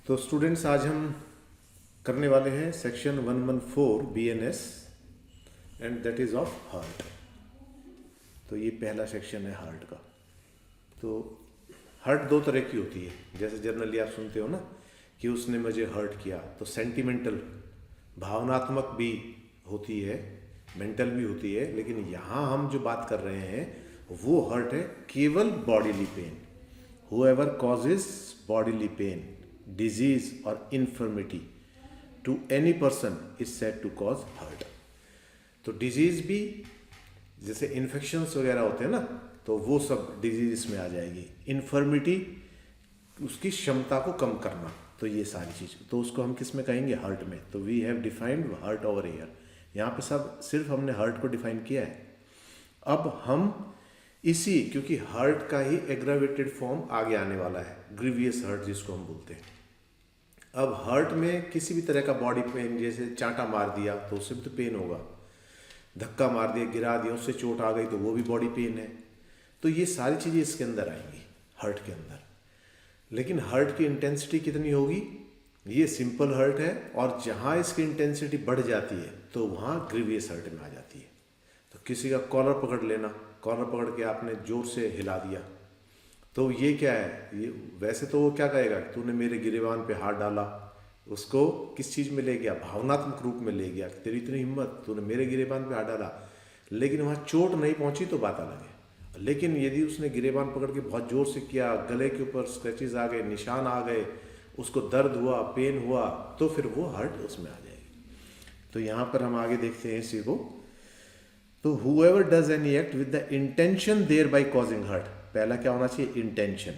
तो स्टूडेंट्स आज हम करने वाले हैं section 114 BNS and that is of heart. तो ये पहला सेक्शन है हार्ट का। तो हर्ट दो तरह की होती है, जैसे जनरली आप सुनते हो ना कि उसने मुझे हर्ट किया, तो सेंटिमेंटल भावनात्मक भी होती है, मेंटल भी होती है, लेकिन यहाँ हम जो बात कर रहे हैं वो हर्ट है केवल bodily pain. Whoever causes bodily pain, disease और infirmity to any person is said to cause hurt. तो डिजीज भी जैसे इन्फेक्शंस वगैरह होते हैं ना, तो वो सब डिजीज इसमें आ जाएगी। इन्फर्मिटी उसकी क्षमता को कम करना, तो ये सारी चीज़, तो उसको हम किस में कहेंगे? हर्ट में। तो we have defined hurt over here. यहाँ पे सब सिर्फ हमने हर्ट को डिफाइन किया है। अब हम इसी, क्योंकि हर्ट का ही एग्रावेटेड फॉर्म आगे आने वाला है, ग्रीवियस हर्ट जिसको हम बोलते हैं। अब हर्ट में किसी भी तरह का बॉडी पेन, जैसे चांटा मार दिया तो उससे भी तो पेन होगा, धक्का मार दिया, गिरा दिया, उससे चोट आ गई तो वो भी बॉडी पेन है। तो ये सारी चीज़ें इसके अंदर आएंगी हर्ट के अंदर। लेकिन हर्ट की इंटेंसिटी कितनी होगी? ये सिंपल हर्ट है, और जहाँ इसकी इंटेंसिटी बढ़ जाती है तो वहाँ ग्रीवियस हर्ट में आ जाती है। तो किसी का कॉलर पकड़ लेना, कॉलर पकड़ के आपने जोर से हिला दिया, तो ये क्या है? ये वैसे तो वो क्या कहेगा, तूने मेरे गिरेबान पे हाथ डाला, उसको किस चीज़ में ले गया? भावनात्मक रूप में ले गया, तेरी इतनी हिम्मत, तूने मेरे गिरेबान पे हाथ डाला। लेकिन वहाँ चोट नहीं पहुँची तो बात अलग है। लेकिन यदि उसने गिरेबान पकड़ के बहुत ज़ोर से किया, गले के ऊपर स्क्रैचेस आ गए, निशान आ गए, उसको दर्द हुआ, पेन हुआ, तो फिर वो हर्ट उसमें आ जाएगी। तो यहाँ पर हम आगे देखते हैं इसी को। तो whoever does any act with the intention thereby causing hurt, पहला क्या होना चाहिए? Intention.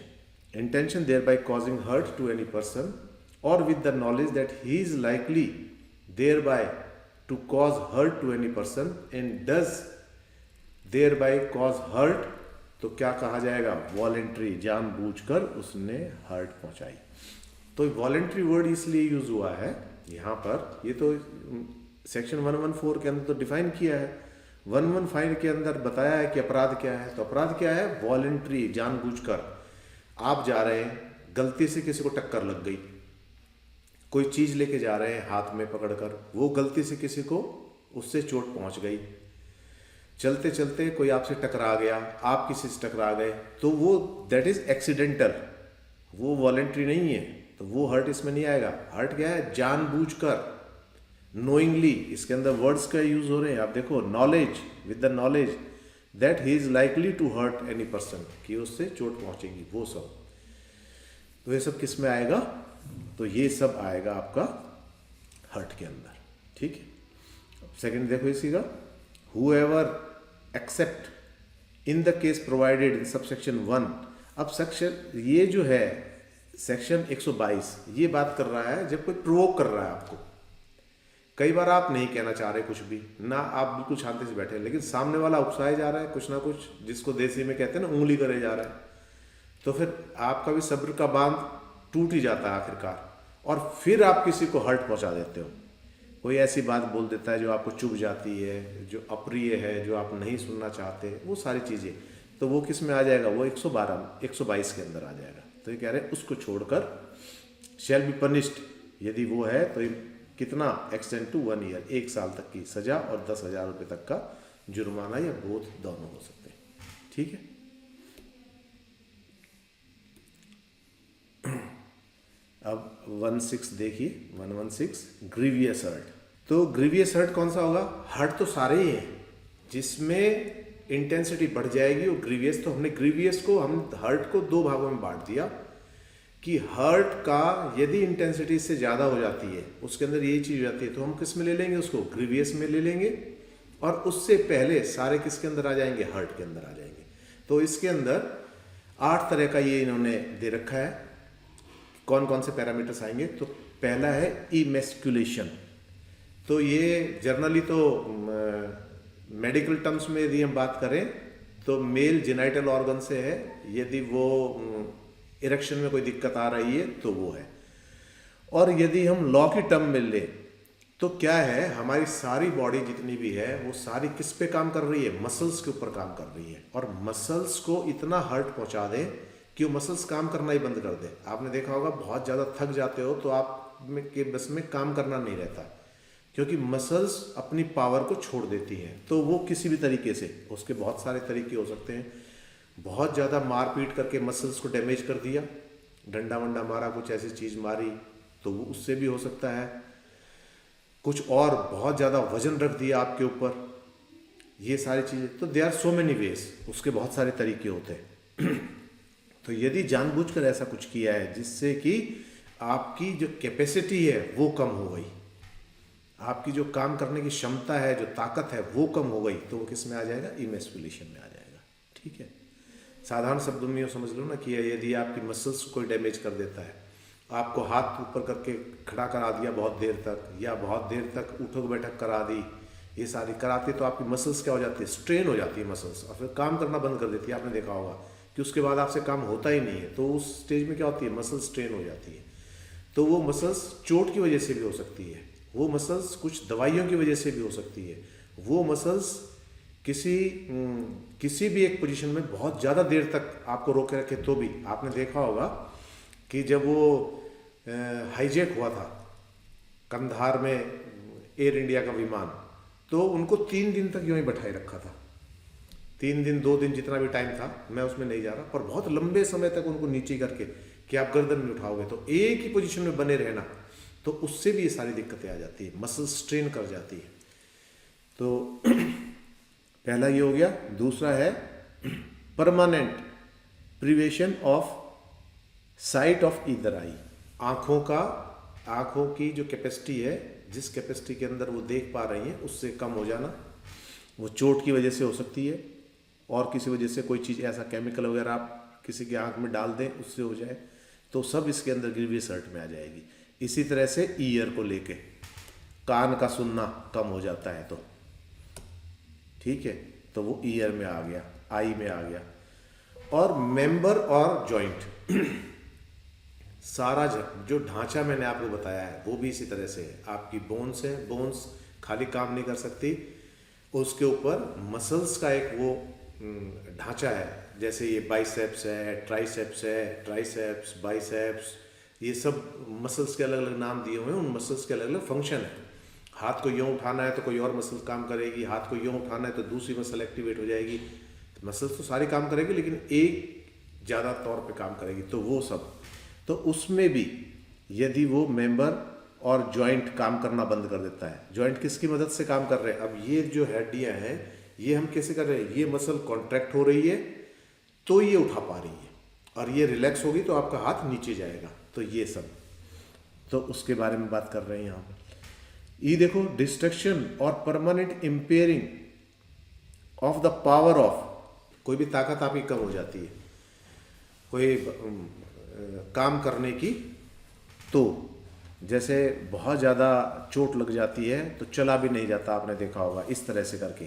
Intention thereby causing hurt to any person or with the knowledge that he is likely thereby to cause hurt to any person and does thereby cause hurt, तो क्या कहा जाएगा? Voluntary, जानबूझकर उसने हर्ट पहुंचाई। तो वॉलेंट्री वर्ड इसलिए use हुआ है यहाँ पर, ये तो सेक्शन 114 के अंदर तो डिफाइन किया है, 115 के अंदर बताया है कि अपराध क्या है। तो अपराध क्या है? वॉलेंट्री, जानबूझकर। आप जा रहे हैं, गलती से किसी को टक्कर लग गई, कोई चीज़ लेके जा रहे हैं हाथ में पकड़कर, वो गलती से किसी को उससे चोट पहुंच गई, चलते चलते कोई आपसे टकरा गया, आप किसी से टकरा गए, तो वो दैट इज एक्सीडेंटल, वो वॉलेंट्री नहीं है, तो वो हर्ट इसमें नहीं आएगा। हर्ट क्या है? जानबूझकर, नोइंगली। इसके अंदर वर्ड्स का यूज हो रहे हैं, आप देखो, knowledge, with the knowledge that he is likely to hurt any person, कि उससे चोट पहुंचेगी, वो सब। तो ये सब किस में आएगा? तो ये सब आएगा आपका हर्ट के अंदर, ठीक है। सेकंड देखो इसी का, whoever accept in the case provided in subsection 1। अब सेक्शन ये जो है सेक्शन 122 ये बात कर रहा है जब कोई प्रोवोक कर रहा है आपको। कई बार आप नहीं कहना चाह रहे कुछ भी ना, आप बिल्कुल शांति से बैठे हैं, लेकिन सामने वाला उकसाए जा रहा है कुछ ना कुछ, जिसको देसी में कहते हैं ना, उंगली करे जा रहा है, तो फिर आपका भी सब्र का बांध टूट ही जाता है आखिरकार, और फिर आप किसी को हर्ट पहुंचा देते हो। कोई ऐसी बात बोल देता है जो आपको चुभ जाती है, जो अप्रिय है, जो आप नहीं सुनना चाहते, वो सारी चीज़ें, तो वो किस में आ जाएगा? वो 122 के अंदर आ जाएगा। तो ये कह रहे हैं उसको छोड़कर शैल बी पनिश्ड, यदि वो है तो कितना? एक्सटेंड टू 1 ईयर, 1 साल तक की सजा और 10,000 रुपये तक का जुर्माना, या बोथ दोनों हो सकते हैं, ठीक है। अब 16 देखिए, 116 ग्रीवियस हर्ट। तो ग्रीवियस हर्ट कौन सा होगा? हर्ट तो सारे ही हैं जिसमें इंटेंसिटी बढ़ जाएगी, और ग्रीवियस, तो हमने ग्रीवियस को, हम हर्ट को दो भागों में बांट दिया कि हर्ट का यदि इंटेंसिटी इससे ज़्यादा हो जाती है, उसके अंदर यही चीज़ हो जाती है, तो हम किस में ले लेंगे? उसको ग्रीवियस में ले लेंगे, और उससे पहले सारे किसके अंदर आ जाएंगे? हर्ट के अंदर आ जाएंगे। तो इसके अंदर 8 तरह का ये इन्होंने दे रखा है, कौन कौन से पैरामीटर्स आएंगे। तो पहला है इमेस्कुलेशन। तो ये जर्नली तो मेडिकल टर्म्स में यदि हम बात करें तो मेल जेनाइटल ऑर्गन से है, यदि वो इरेक्शन में कोई दिक्कत आ रही है तो वो है। और यदि हम लॉ की टर्म में ले तो क्या है, हमारी सारी बॉडी जितनी भी है वो सारी किस पे काम कर रही है? मसल्स के ऊपर काम कर रही है, और मसल्स को इतना हर्ट पहुंचा दे कि वो मसल्स काम करना ही बंद कर दे। आपने देखा होगा बहुत ज़्यादा थक जाते हो तो आप के बस में काम करना नहीं रहता, क्योंकि मसल्स अपनी पावर को छोड़ देती हैं। तो वो किसी भी तरीके से, उसके बहुत सारे तरीके हो सकते हैं। बहुत ज़्यादा मारपीट करके मसल्स को डैमेज कर दिया, डंडा वंडा मारा, कुछ ऐसी चीज़ मारी, तो वो उससे भी हो सकता है। कुछ और बहुत ज़्यादा वजन रख दिया आपके ऊपर, ये सारी चीज़ें। तो they are so many ways, उसके बहुत सारे तरीके होते हैं। तो यदि जानबूझकर ऐसा कुछ किया है जिससे कि आपकी जो कैपेसिटी है वो कम हो गई, आपकी जो काम करने की क्षमता है, जो ताकत है वो कम हो गई, तो वो किस में आ जाएगा? इमैस्कुलेशन में आ जाएगा। ठीक है, साधारण शब्दों में ये समझ लो ना कि यदि आपकी मसल्स को कोई डैमेज कर देता है, आपको हाथ ऊपर करके खड़ा करा दिया बहुत देर तक, या बहुत देर तक उठक बैठक करा दी, ये सारी कराती, तो आपकी मसल्स क्या हो जाती है? स्ट्रेन हो जाती है मसल्स, और फिर काम करना बंद कर देती है। आपने देखा होगा कि उसके बाद आपसे काम होता ही नहीं है। तो उस स्टेज में क्या होती है? मसल्स स्ट्रेन हो जाती है। तो वो मसल्स चोट की वजह से भी हो सकती है, वो मसल्स कुछ दवाइयों की वजह से भी हो सकती है, वो मसल्स किसी भी एक पोजीशन में बहुत ज़्यादा देर तक आपको रोके रखे तो भी। आपने देखा होगा कि जब वो हाईजैक हुआ था कंधार में एयर इंडिया का विमान, तो उनको 3 दिन तक यूँ ही बैठाए रखा था। 3 दिन 2 दिन जितना भी टाइम था, मैं उसमें नहीं जा रहा, पर बहुत लंबे समय तक उनको नीचे करके कि आप गर्दन नहीं उठाओगे, तो एक ही पोजीशन में बने रहना, तो उससे भी ये सारी दिक्कतें आ जाती है, मसल स्ट्रेन कर जाती है। तो पहला ये हो गया। दूसरा है permanent prevention of site of either I. आँखों की जो कैपेसिटी है, जिस कैपेसिटी के अंदर वो देख पा रही हैं, उससे कम हो जाना। वो चोट की वजह से हो सकती है, और किसी वजह से कोई चीज़ ऐसा केमिकल वगैरह आप किसी की आँख में डाल दें, उससे हो जाए, तो सब इसके अंदर ग्रीवियस हर्ट में आ जाएगी। इसी तरह से ईयर को लेके कान का सुनना कम हो जाता है, तो ठीक है, तो वो ईयर में आ गया, आई में आ गया। और मेंबर और जॉइंट, सारा जो ढांचा मैंने आपको बताया है वो भी इसी तरह से है। आपकी बोन्स है, बोन्स खाली काम नहीं कर सकती, उसके ऊपर मसल्स का एक वो ढांचा है। जैसे ये बाइसेप्स है, ट्राइसेप्स, बाइसेप्स, ये सब मसल्स के अलग अलग नाम दिए हुए हैं। उन मसल्स के अलग अलग फंक्शन है। हाथ को यूँ उठाना है तो कोई और मसल काम करेगी, हाथ को यूँ उठाना है तो दूसरी मसल एक्टिवेट हो जाएगी। मसल्स तो सारी काम करेगी, लेकिन एक ज़्यादा तौर पे काम करेगी, तो वो सब। तो उसमें भी यदि वो मेंबर और जॉइंट काम करना बंद कर देता है, जॉइंट किसकी मदद से काम कर रहे हैं? अब ये जो हड्डियाँ हैं, ये हम कैसे कर रहे हैं? ये मसल कॉन्ट्रैक्ट हो रही है तो ये उठा पा रही है, और ये रिलैक्स होगी तो आपका हाथ नीचे जाएगा। तो ये सब, तो उसके बारे में बात कर रहे हैं यहाँ पर। ये देखो, डिस्ट्रक्शन और permanent impairing of the power of, कोई भी ताकत आपकी कम हो जाती है कोई काम करने की, तो जैसे बहुत ज़्यादा चोट लग जाती है तो चला भी नहीं जाता, आपने देखा होगा इस तरह से करके।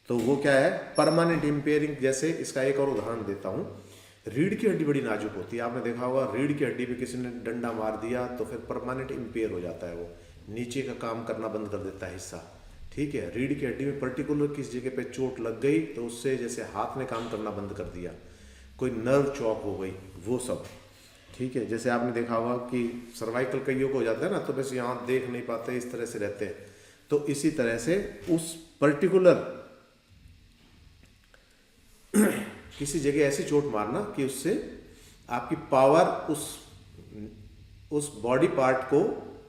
तो वो क्या है? Permanent impairing. जैसे इसका एक और उदाहरण देता हूँ। रीढ़ की हड्डी बड़ी नाजुक होती है, आपने देखा होगा, रीढ़ की हड्डी पे किसी ने डंडा मार दिया तो फिर परमानेंट इम्पेयर हो जाता है, वो नीचे का काम करना बंद कर देता है हिस्सा। ठीक है, रीढ़ की हड्डी में पर्टिकुलर किस जगह पे चोट लग गई तो उससे जैसे हाथ ने काम करना बंद कर दिया, कोई नर्व चॉक हो गई, वो सब। ठीक है, जैसे आपने देखा होगा कि सर्वाइकल कईयों को हो जाता है ना, तो बस यहाँ देख नहीं पाते, इस तरह से रहते हैं। तो इसी तरह से उस पर्टिकुलर किसी जगह ऐसी चोट मारना कि उससे आपकी पावर, उस बॉडी पार्ट को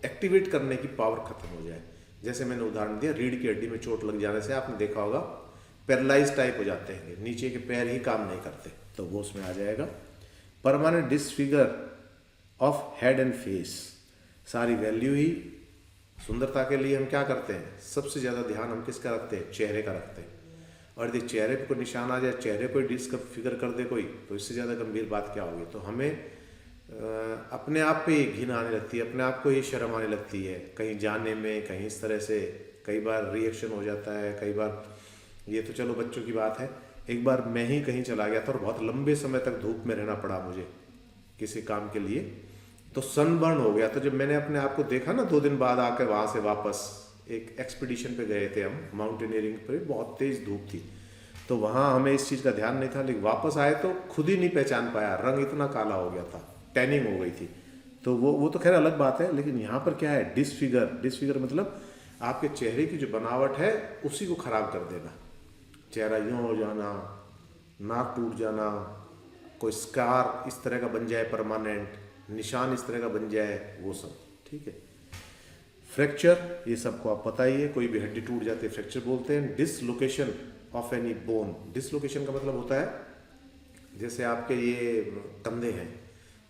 एक्टिवेट करने की पावर खत्म हो जाए। जैसे मैंने उदाहरण दिया, रीढ़ की हड्डी में चोट लग जाने से आपने देखा होगा पैरालाइज टाइप हो जाते हैं, नीचे के पैर ही काम नहीं करते, तो वो उसमें आ जाएगा। Permanent disfigure of head and face, सारी वैल्यू ही सुंदरता के लिए हम क्या करते हैं? सबसे ज़्यादा ध्यान हम किसका रखते हैं? चेहरे का रखते हैं। और यदि चेहरे पे कोई निशान आ जाए, चेहरे पर डिसफिगर कर दे कोई, तो इससे ज़्यादा गंभीर बात क्या होगी? तो हमें अपने आप पे ही घिन आने लगती है, अपने आप को ही शर्म आने लगती है, कहीं जाने में, कहीं इस तरह से कई बार रिएक्शन हो जाता है। कई बार, ये तो चलो बच्चों की बात है, एक बार मैं ही कहीं चला गया था और बहुत लंबे समय तक धूप में रहना पड़ा मुझे किसी काम के लिए, तो सनबर्न हो गया। तो जब मैंने अपने आप को देखा ना 2 दिन बाद आकर वहाँ से वापस, एक एक्सपीडिशन पे गए थे हम, माउंटेनियरिंग पर, बहुत तेज़ धूप थी, तो वहाँ हमें इस चीज़ का ध्यान नहीं था, लेकिन वापस आए तो खुद ही नहीं पहचान पाया, रंग इतना काला हो गया था, टैनिंग हो गई थी। तो वो तो खैर अलग बात है, लेकिन यहाँ पर क्या है, डिसफिगर मतलब आपके चेहरे की जो बनावट है उसी को खराब कर देना, चेहरा यूँ हो जाना, नाक टूट जाना, कोई स्कार इस तरह का बन जाए, परमानेंट निशान इस तरह का बन जाए, वो सब। ठीक है। फ्रैक्चर, ये सबको आप पता ही है, कोई भी हड्डी टूट जाती है फ्रैक्चर बोलते हैं। Dislocation of any bone, dislocation का मतलब होता है जैसे आपके ये कंधे हैं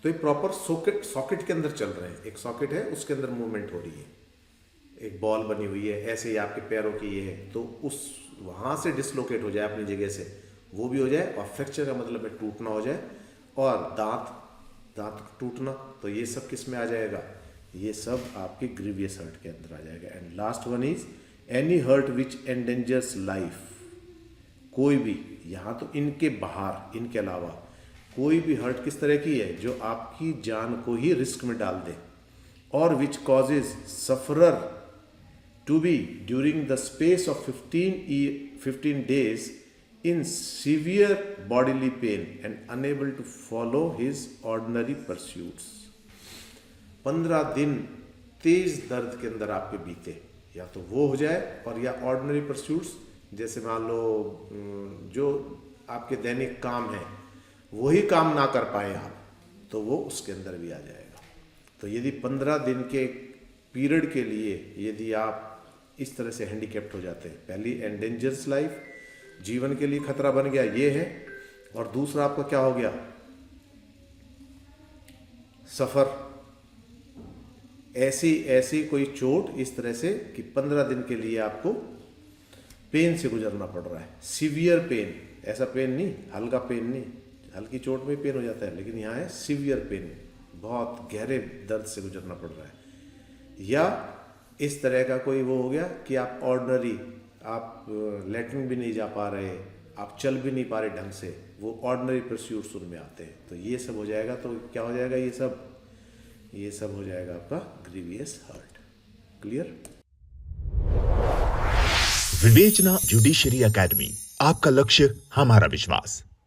तो ये प्रॉपर सॉकेट के अंदर चल रहे हैं, एक सॉकेट है उसके अंदर मूवमेंट हो रही है, एक बॉल बनी हुई है, ऐसे ही आपके पैरों की ये है, तो उस वहाँ से डिसलोकेट हो जाए अपनी जगह से, वो भी हो जाए। और फ्रैक्चर का मतलब है टूटना हो जाए, और दांत टूटना, तो ये सब किस में आ जाएगा, ये सब आपके ग्रीवियस हर्ट के अंदर आ जाएगा। And last one is any hurt which endangers life, कोई भी, यहाँ तो इनके बाहर, इनके अलावा कोई भी हर्ट किस तरह की है जो आपकी जान को ही रिस्क में डाल दे, और which causes sufferer to be during the space of 15 days in severe bodily pain and unable to follow his ordinary pursuits। 15 दिन तेज दर्द के अंदर आपके बीते, या तो वो हो जाए, और या ऑर्डिनरी परस्यूट्स, जैसे मान लो जो आपके दैनिक काम है वही काम ना कर पाए आप, तो वो उसके अंदर भी आ जाएगा। तो यदि 15 दिन के पीरियड के लिए यदि आप इस तरह से हैंडीकैप्ट हो जाते हैं, पहली एंडेंजर्स लाइफ, जीवन के लिए खतरा बन गया, ये है, और दूसरा आपका क्या हो गया, सफर, ऐसी कोई चोट इस तरह से कि 15 दिन के लिए आपको पेन से गुजरना पड़ रहा है, सीवियर पेन, ऐसा पेन नहीं, हल्का पेन नहीं, हल्की चोट में पेन हो जाता है, लेकिन यहाँ है सीवियर पेन, बहुत गहरे दर्द से गुजरना पड़ रहा है। या इस तरह का कोई वो हो गया कि आप ऑर्डिनरी, आप लैट्रिन भी नहीं जा पा रहे, आप चल भी नहीं पा रहे ढंग से, वो ऑर्डिनरी परस्यूट्स उनमें आते हैं, तो ये सब हो जाएगा। तो क्या हो जाएगा, ये सब हो जाएगा आपका ग्रीवियस हर्ट। क्लियर। विवेचना जुडिशरी एकेडमी, आपका लक्ष्य हमारा विश्वास।